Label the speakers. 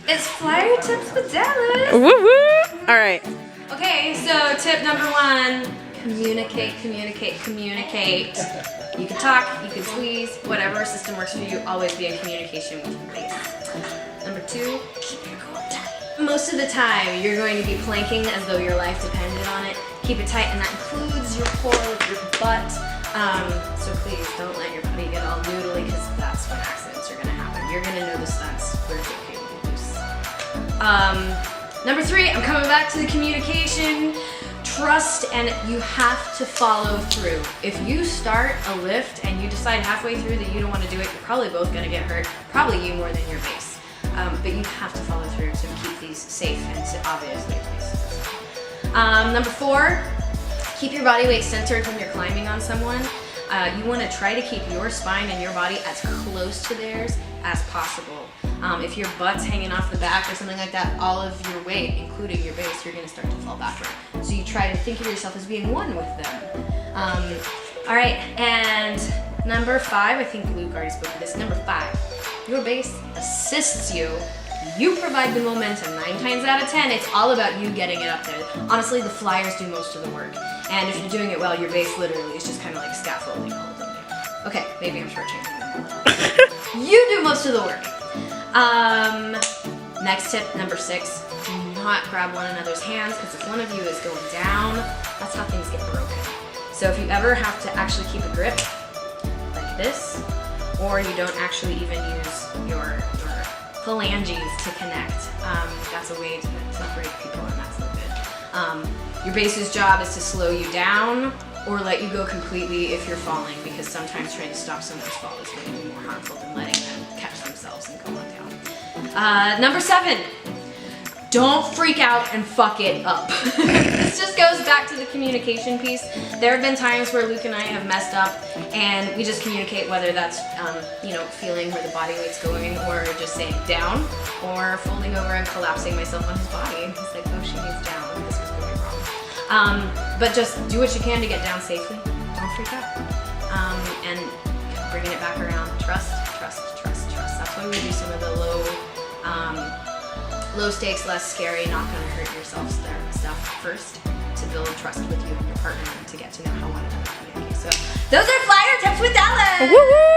Speaker 1: It's Flyer Tips with Dallas.
Speaker 2: Woo woo! All right.
Speaker 1: Okay, so tip number 1, communicate, communicate, communicate. You can talk, you can squeeze, whatever system works for you, always be in communication with your base. Number 2, keep your core tight. Most of the time, you're going to be planking as though your life depended on it. Keep it tight, and that includes your core, your butt. So please don't let your body get all noodly, because that's when accidents are going to happen. You're going to know the stunts where it's okay to be loose. Number 3, I'm coming back to the communication. Trust, and you have to follow through. If you start a lift and you decide halfway through that you don't want to do it, you're probably both going to get hurt. Probably you more than your base. But you have to follow through to keep these safe and to obviously be successful. Number 4, keep your body weight centered when you're climbing on someone. You want to try to keep your spine and your body as close to theirs as possible. If your butt's hanging off the back or something like that, all of your weight, including your base, you're going to start to fall backward. So you try to think of yourself as being one with them. All right, and number 5, I think Luke already spoke to this. Number 5, your base assists you. You provide the momentum. 9 times out of 10, it's all about you getting it up there. Honestly, the flyers do most of the work. And if you're doing it well, your base literally is just kind of like scaffolding holding you. Okay, maybe I'm shortchanging them. You do most of the work. Next tip, number 6, do not grab one another's hands, because if one of you is going down, that's how things get broken. So if you ever have to actually keep a grip like this, or you don't actually even use your phalanges to connect, that's a way to separate people, and that's no good. Your base's job is to slow you down or let you go completely if you're falling, because sometimes trying to stop someone's fall is going to be more harmful than letting them catch themselves and go on down. Number 7, don't freak out and fuck it up. This just goes back to the communication piece. There have been times where Luke and I have messed up, and we just communicate, whether that's feeling where the body weight's going, or just saying down, or folding over and collapsing myself on his body. And he's like, oh, she needs down. This was going wrong. But just do what you can to get down safely. Don't freak out. And bringing it back around. Trust, trust, trust, trust. That's why we do some of the low stakes, less scary, not going to hurt yourself stuff first, to build trust with you and your partner, and to get to know how one another communicates. So those are Flyer Tips with Dallas. Woo-hoo!